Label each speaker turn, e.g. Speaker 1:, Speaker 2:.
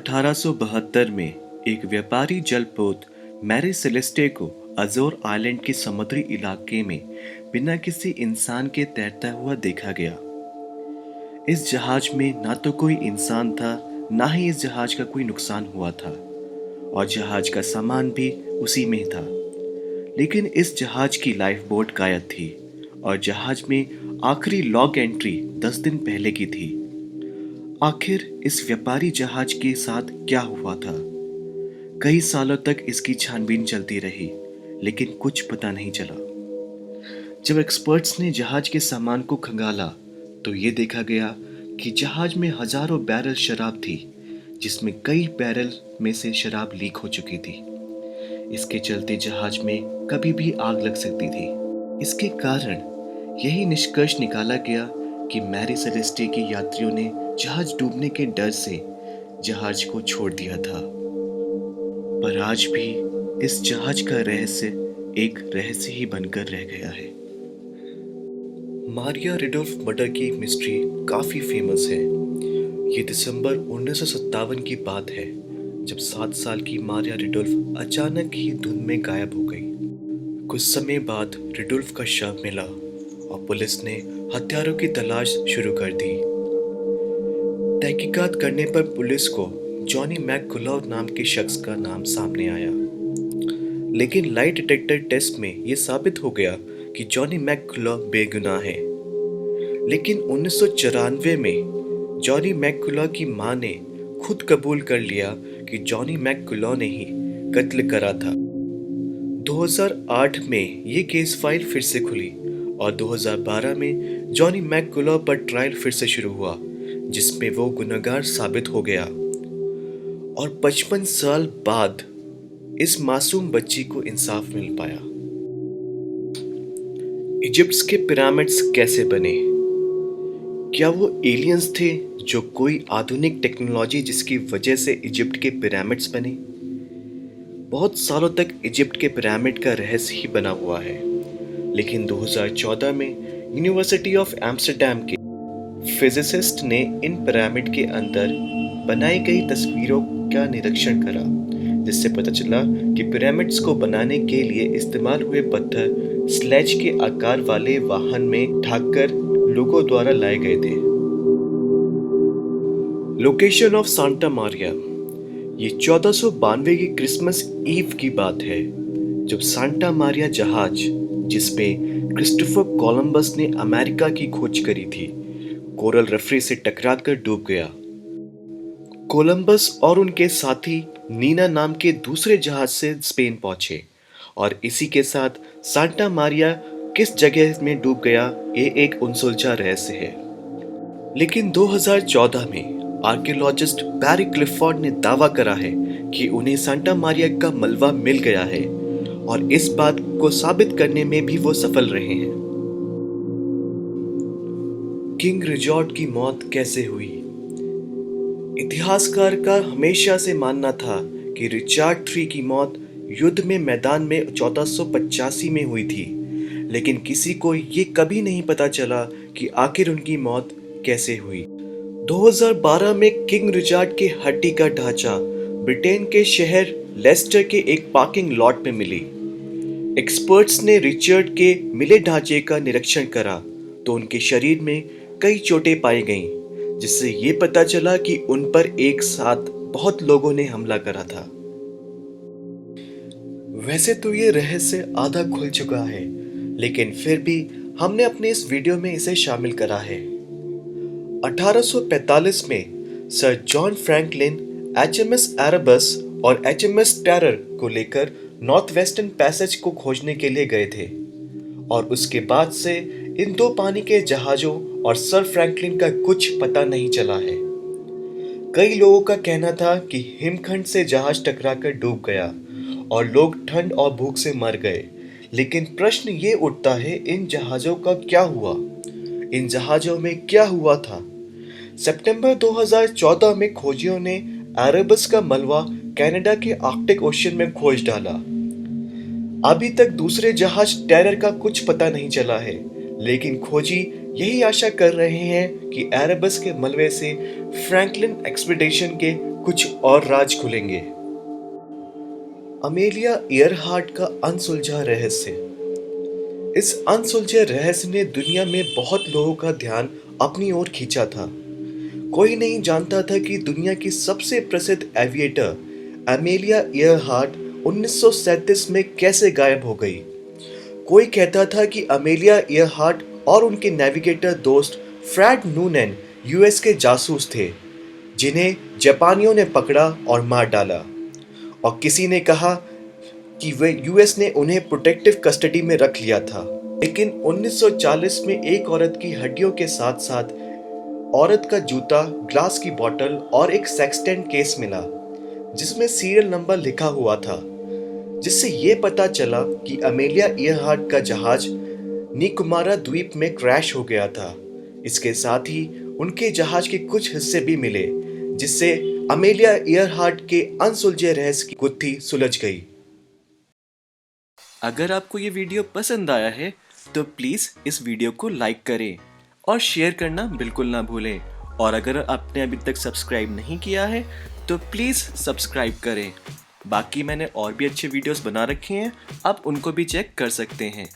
Speaker 1: 1872 में एक व्यापारी जलपोत मैरी सेलेस्टे को अजोर आइलैंड के समुद्री इलाके में बिना किसी इंसान के तैरता हुआ देखा गया। इस जहाज में ना तो कोई इंसान था, ना ही इस जहाज का कोई नुकसान हुआ था और जहाज का सामान भी उसी में था। लेकिन इस जहाज की लाइफ बोट गायब थी और जहाज में आखिरी लॉग एंट्री 10 दिन पहले की थी। आखिर इस व्यापारी जहाज के साथ क्या हुआ था? कई सालों तक इसकी छानबीन चलती रही, लेकिन कुछ पता नहीं चला। जब एक्सपर्ट्स ने जहाज के सामान को खंगाला तो ये देखा गया कि जहाज में हजारों बैरल शराब थी, जिसमें कई बैरल में से शराब लीक हो चुकी थी। इसके चलते जहाज में कभी भी आग लग सकती थी। इसके कारण यही निष्कर्ष निकाला गया कि मैरी सेलेस्टे के यात्रियों ने जहाज डूबने के डर से जहाज को छोड़ दिया था। पर आज भी इस जहाज का रहस्य एक रहस्य ही बनकर रह गया है। मारिया रिडोल्फ मर्डर की मिस्ट्री काफी फेमस है। ये दिसंबर 1957 की बात है, जब 7 साल की मारिया रिडोल्फ अचानक ही धुंध में गायब हो गई। कुछ समय बाद रिडोल्फ का शव मिला और पुलिस ने हत्यारों की तलाश शुरू कर दी। तहकीकात करने पर पुलिस को जॉनी मैककुलॉव नाम के शख्स का नाम सामने आया, लेकिन लाई डिटेक्टर टेस्ट में यह साबित हो गया कि जॉनी मैककुलॉव बेगुनाह है। लेकिन 1994 में जॉनी मैककुलॉव की मां ने खुद कबूल कर लिया कि जॉनी मैककुलॉव ने ही कत्ल करा था। 2008 में ये केस फाइल फिर से खुली और 2012 में जॉनी मैककुलॉव पर ट्रायल फिर से शुरू हुआ, जिसमें वो गुनहगार साबित हो गया और 55 साल बाद इस मासूम बच्ची को इंसाफ मिल पाया। इजिप्ट के पिरामिड्स कैसे बने? क्या वो एलियंस थे जो कोई आधुनिक टेक्नोलॉजी जिसकी वजह से इजिप्ट के पिरामिड्स बने? बहुत सालों तक इजिप्ट के पिरामिड का रहस्य ही बना हुआ है, लेकिन 2014 में यूनिवर्सिटी ऑफ एम्स्टर्डम के फिजिसिस्ट ने इन पिरामिड के अंदर बनाई गई तस्वीरों का निरीक्षण करा, जिससे पता चला कि पिरामिड्स को बनाने के लिए इस्तेमाल हुए पत्थर स्लेज के आकार वाले वाहन में ढाककर लोगों द्वारा लाए गए थे। Location of Santa Maria. ये 1492 की क्रिसमस ईव की बात है, जब सांता मारिया जहाज, जिसमें क्रिस्टोफर कोलंबस ने अमेरिका की खोज करी थी, कोरल रेफ्री से टकराकर डूब गया। कोलंबस और उनके साथी नीना नाम के दूसरे जहाज से स्पेन पहुंचे और इसी के साथ सांता मारिया किस जगह में डूब गया, ये एक अनसुलझा रहस्य है। लेकिन 2014 में आर्कियोलॉजिस्ट बैरी क्लिफोर्ड ने दावा करा है कि उन्हें सांता मारिया का मलबा मिल गया है और इस बात को साबित करने में भी वो सफल रहे हैं। किंग रिचर्ड की मौत कैसे हुई? इतिहासकार का हमेशा से मानना था कि रिचर्ड III की मौत युद्ध में मैदान में 1485 में हुई थी, लेकिन किसी को ये कभी नहीं पता चला कि आखिर उनकी मौत कैसे हुई। 2012 में किंग रिचर्ड के हड्डी का ढांचा ब्रिटेन के शहर लेस्टर के एक पार्किंग लॉट में मिली। एक्सपर्ट्स ने रिचर्ड के मिले ढांचे का निरीक्षण करा तो उनके शरीर में कई चोटें पाई गईं, जिससे ये पता चला कि उन पर एक साथ बहुत लोगों ने हमला करा था। वैसे तो ये रहस्य आधा खुल चुका है, लेकिन फिर भी हमने अपने इस वीडियो में इसे शामिल करा है। 1845 में sir John Franklin HMS Erebus और HMS टेरर को लेकर नॉर्थ वेस्टर्न पैसेज को खोजने के लिए गए थे और उसके बाद से इन दो पानी के जहाजों और सर फ्रैंकलिन का कुछ पता नहीं चला है। कई लोगों का कहना था कि हिमखंड से जहाज टकराकर डूब गया और लोग ठंड और भूख से मर गए, लेकिन प्रश्न ये उठता है, इन जहाजों का क्या हुआ? इन जहाजों में क्या हुआ था? सितंबर 2014 में खोजियों ने एरेबस का मलबा कनाडा के आर्कटिक ओशन में खोज डाला। अभी तक दूसरे जहाज टेरर का कुछ पता नहीं चला है, लेकिन खोजी यही आशा कर रहे हैं कि एरेबस के मलबे से फ्रैंकलिन एक्सपीडिशन के कुछ और राज खुलेंगे। अमेलिया इयरहार्ट का अनसुलझा रहस्य। इस अनसुलझे रहस्य ने दुनिया में बहुत लोगों का ध्यान अपनी ओर खींचा था। कोई नहीं जानता था कि दुनिया की सबसे प्रसिद्ध एविएटर अमेलिया इयरहार्ट 1937 में कैसे गायब हो गई। कोई कहता था कि अमेलिया इयरहार्ट और उनके नेविगेटर दोस्त फ्रैड नूनेन यूएस के जासूस थे, जिन्हें जापानियों ने पकड़ा और मार डाला। और किसी ने कहा कि वे यूएस ने उन्हें प्रोटेक्टिव कस्टडी में रख लिया था। लेकिन 1940 में एक औरत की हड्डियों के साथ साथ औरत का जूता, ग्लास की बोतल और एक सेक्सटेंट केस मिला, जिसमें सीरियल नंबर लिखा हुआ था, जिससे ये पता चला कि अमेलिया इयरहार्ट का जहाज निकोबार द्वीप में क्रैश हो गया था। इसके साथ ही उनके जहाज के कुछ हिस्से भी मिले, जिससे अमेलिया इयरहार्ट के अनसुलझे रहस्य की गुत्थी सुलझ गई। अगर आपको ये वीडियो पसंद आया है तो प्लीज़ इस वीडियो को लाइक करें और शेयर करना बिल्कुल ना भूलें। और अगर आपने अभी तक सब्सक्राइब नहीं किया है तो प्लीज़ सब्सक्राइब करें। बाकी मैंने और भी अच्छे वीडियोस बना रखे हैं, आप उनको भी चेक कर सकते हैं।